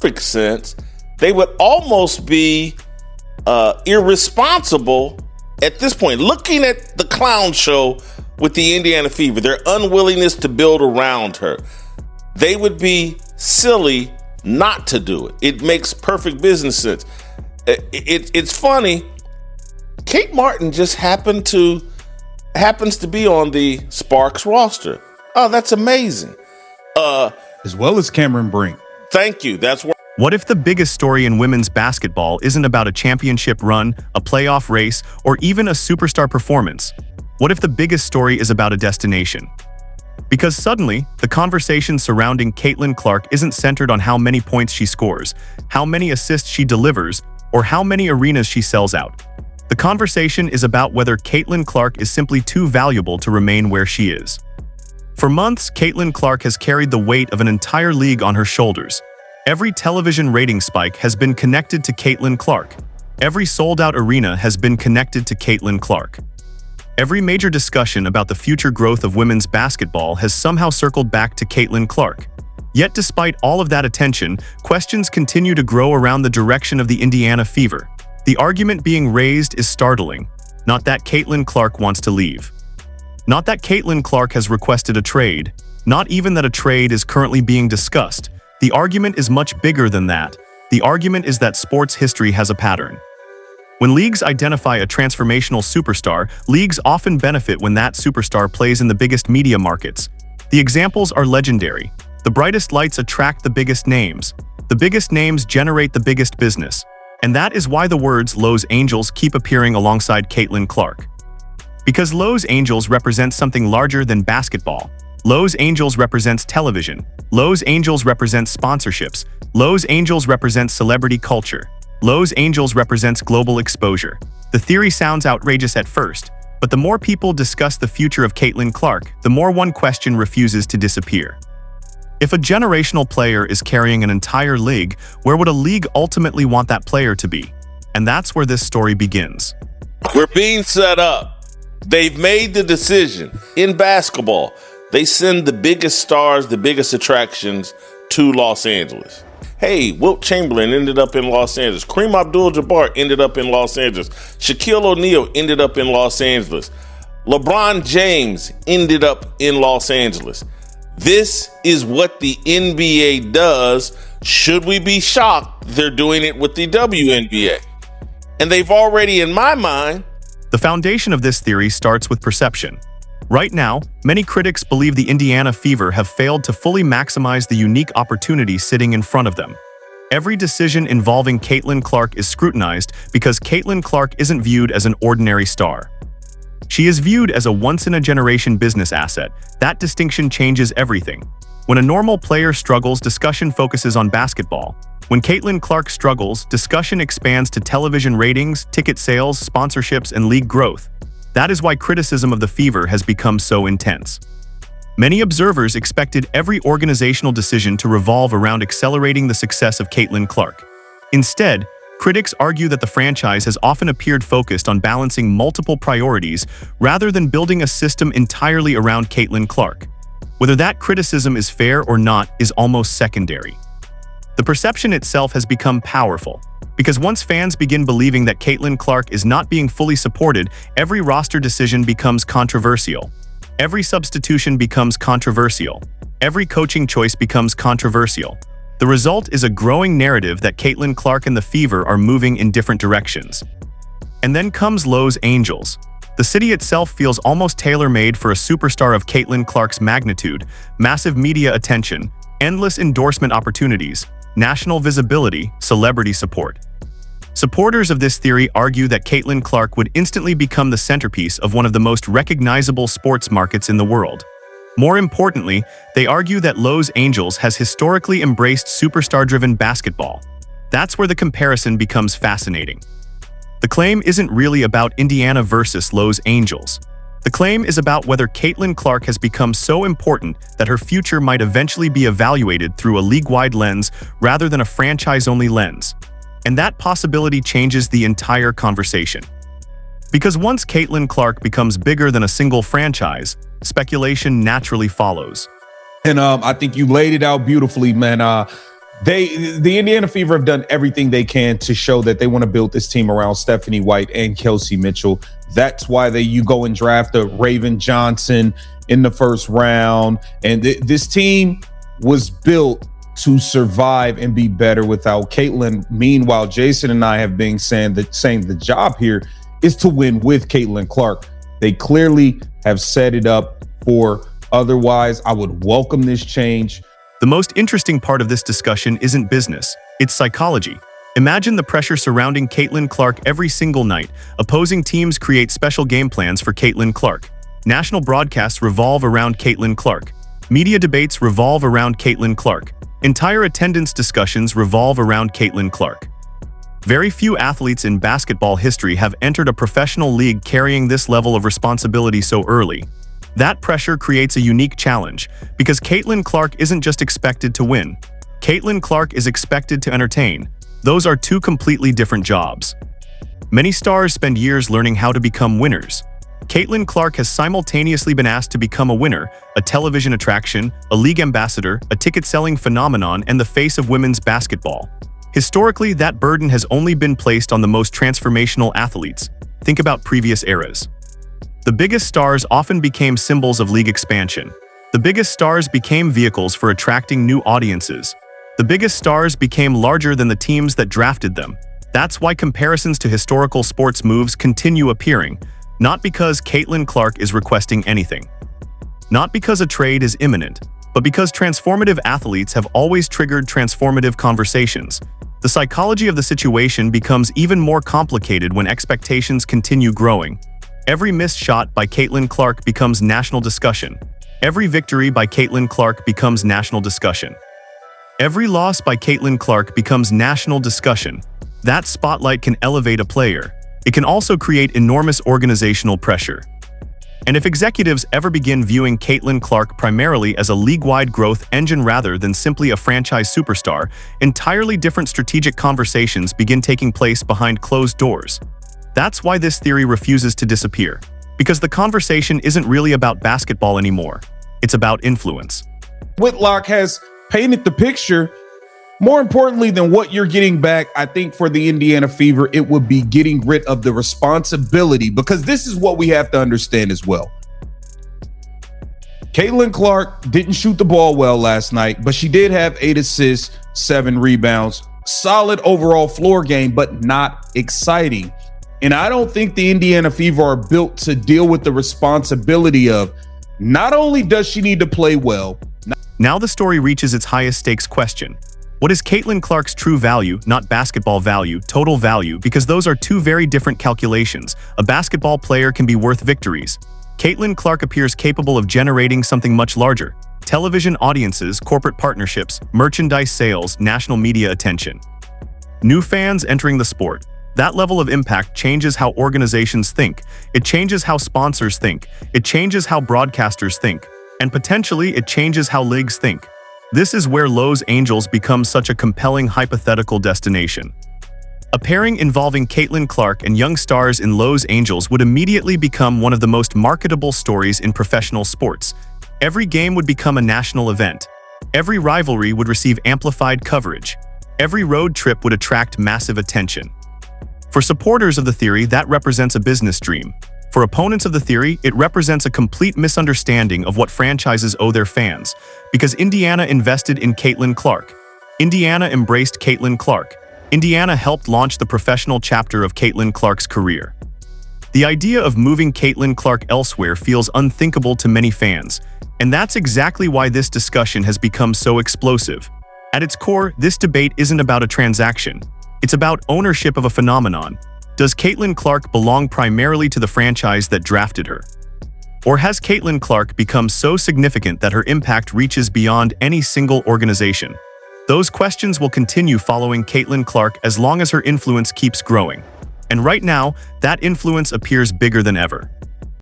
perfect sense, they would almost be irresponsible at this point. Looking at the clown show with the Indiana Fever, their unwillingness to build around her, they would be silly not to do it. It makes perfect business sense. It's funny. Kate Martin just happens to be on the Sparks roster. Oh, that's amazing. As well as Cameron Brink. Thank you. That's where. What if the biggest story in women's basketball isn't about a championship run, a playoff race, or even a superstar performance? What if the biggest story is about a destination? Because suddenly, the conversation surrounding Caitlin Clark isn't centered on how many points she scores, how many assists she delivers, or how many arenas she sells out. The conversation is about whether Caitlin Clark is simply too valuable to remain where she is. For months, Caitlin Clark has carried the weight of an entire league on her shoulders. Every television rating spike has been connected to Caitlin Clark. Every sold-out arena has been connected to Caitlin Clark. Every major discussion about the future growth of women's basketball has somehow circled back to Caitlin Clark. Yet despite all of that attention, questions continue to grow around the direction of the Indiana Fever. The argument being raised is startling. Not that Caitlin Clark wants to leave. Not that Caitlin Clark has requested a trade. Not even that a trade is currently being discussed. The argument is much bigger than that. The argument is that sports history has a pattern. When leagues identify a transformational superstar, leagues often benefit when that superstar plays in the biggest media markets. The examples are legendary. The brightest lights attract the biggest names. The biggest names generate the biggest business. And that is why the words Los Angeles keep appearing alongside Caitlin Clark. Because Los Angeles represents something larger than basketball. Los Angeles represents television. Los Angeles represents sponsorships. Los Angeles represents celebrity culture. Los Angeles represents global exposure. The theory sounds outrageous at first, but the more people discuss the future of Caitlin Clark, the more one question refuses to disappear. If a generational player is carrying an entire league, where would a league ultimately want that player to be? And that's where this story begins. We're being set up. They've made the decision. In basketball, they send the biggest stars, the biggest attractions to Los Angeles. Hey, Wilt Chamberlain ended up in Los Angeles. Kareem Abdul-Jabbar ended up in Los Angeles. Shaquille O'Neal ended up in Los Angeles. LeBron James ended up in Los Angeles. This is what the NBA does. Should we be shocked they're doing it with the WNBA? And they've already, in my mind... The foundation of this theory starts with perception. Right now, many critics believe the Indiana Fever have failed to fully maximize the unique opportunity sitting in front of them. Every decision involving Caitlin Clark is scrutinized because Caitlin Clark isn't viewed as an ordinary star. She is viewed as a once-in-a-generation business asset. That distinction changes everything. When a normal player struggles, discussion focuses on basketball. When Caitlin Clark struggles, discussion expands to television ratings, ticket sales, sponsorships, and league growth. That is why criticism of the Fever has become so intense. Many observers expected every organizational decision to revolve around accelerating the success of Caitlin Clark. Instead, critics argue that the franchise has often appeared focused on balancing multiple priorities rather than building a system entirely around Caitlin Clark. Whether that criticism is fair or not is almost secondary. The perception itself has become powerful. Because once fans begin believing that Caitlin Clark is not being fully supported, every roster decision becomes controversial. Every substitution becomes controversial. Every coaching choice becomes controversial. The result is a growing narrative that Caitlin Clark and the Fever are moving in different directions. And then comes Los Angeles. The city itself feels almost tailor-made for a superstar of Caitlin Clark's magnitude: massive media attention, endless endorsement opportunities, national visibility, celebrity support. Supporters of this theory argue that Caitlin Clark would instantly become the centerpiece of one of the most recognizable sports markets in the world. More importantly, they argue that Los Angeles has historically embraced superstar-driven basketball. That's where the comparison becomes fascinating. The claim isn't really about Indiana versus Los Angeles. The claim is about whether Caitlin Clark has become so important that her future might eventually be evaluated through a league-wide lens rather than a franchise-only lens. And that possibility changes the entire conversation. Because once Caitlin Clark becomes bigger than a single franchise, speculation naturally follows. And I think you laid it out beautifully, man. The Indiana Fever have done everything they can to show that they want to build this team around Stephanie White and Kelsey Mitchell. That's why you go and draft a Raven Johnson in the first round. And this team was built to survive and be better without Caitlin. Meanwhile, Jason and I have been saying the job here is to win with Caitlin Clark. They clearly have set it up for otherwise. I would welcome this change. The most interesting part of this discussion isn't business, it's psychology. Imagine the pressure surrounding Caitlin Clark every single night. Opposing teams create special game plans for Caitlin Clark. National broadcasts revolve around Caitlin Clark. Media debates revolve around Caitlin Clark. Entire attendance discussions revolve around Caitlin Clark. Very few athletes in basketball history have entered a professional league carrying this level of responsibility so early. That pressure creates a unique challenge, because Caitlin Clark isn't just expected to win. Caitlin Clark is expected to entertain. Those are two completely different jobs. Many stars spend years learning how to become winners. Caitlin Clark has simultaneously been asked to become a winner, a television attraction, a league ambassador, a ticket-selling phenomenon, and the face of women's basketball. Historically, that burden has only been placed on the most transformational athletes. Think about previous eras. The biggest stars often became symbols of league expansion. The biggest stars became vehicles for attracting new audiences. The biggest stars became larger than the teams that drafted them. That's why comparisons to historical sports moves continue appearing, not because Caitlin Clark is requesting anything. Not because a trade is imminent, but because transformative athletes have always triggered transformative conversations. The psychology of the situation becomes even more complicated when expectations continue growing. Every missed shot by Caitlin Clark becomes national discussion. Every victory by Caitlin Clark becomes national discussion. Every loss by Caitlin Clark becomes national discussion. That spotlight can elevate a player. It can also create enormous organizational pressure. And if executives ever begin viewing Caitlin Clark primarily as a league-wide growth engine rather than simply a franchise superstar, entirely different strategic conversations begin taking place behind closed doors. That's why this theory refuses to disappear, because the conversation isn't really about basketball anymore. It's about influence. Whitlock has painted the picture. More importantly than what you're getting back, I think for the Indiana Fever, it would be getting rid of the responsibility, because this is what we have to understand as well. Caitlin Clark didn't shoot the ball well last night, but she did have 8 assists, 7 rebounds, solid overall floor game, but not exciting. And I don't think the Indiana Fever are built to deal with the responsibility of not only does she need to play well. Now the story reaches its highest stakes question. What is Caitlin Clark's true value, not basketball value, total value, because those are two very different calculations. A basketball player can be worth victories. Caitlin Clark appears capable of generating something much larger: television audiences, corporate partnerships, merchandise sales, national media attention. New fans entering the sport. That level of impact changes how organizations think. It changes how sponsors think. It changes how broadcasters think. And potentially, it changes how leagues think. This is where Los Angeles becomes such a compelling hypothetical destination. A pairing involving Caitlin Clark and young stars in Los Angeles would immediately become one of the most marketable stories in professional sports. Every game would become a national event. Every rivalry would receive amplified coverage. Every road trip would attract massive attention. For supporters of the theory, that represents a business dream. For opponents of the theory, it represents a complete misunderstanding of what franchises owe their fans, because Indiana invested in Caitlin Clark. Indiana embraced Caitlin Clark. Indiana helped launch the professional chapter of Caitlin Clark's career. The idea of moving Caitlin Clark elsewhere feels unthinkable to many fans, and that's exactly why this discussion has become so explosive. At its core, this debate isn't about a transaction. It's about ownership of a phenomenon. Does Caitlin Clark belong primarily to the franchise that drafted her? Or has Caitlin Clark become so significant that her impact reaches beyond any single organization? Those questions will continue following Caitlin Clark as long as her influence keeps growing. And right now, that influence appears bigger than ever.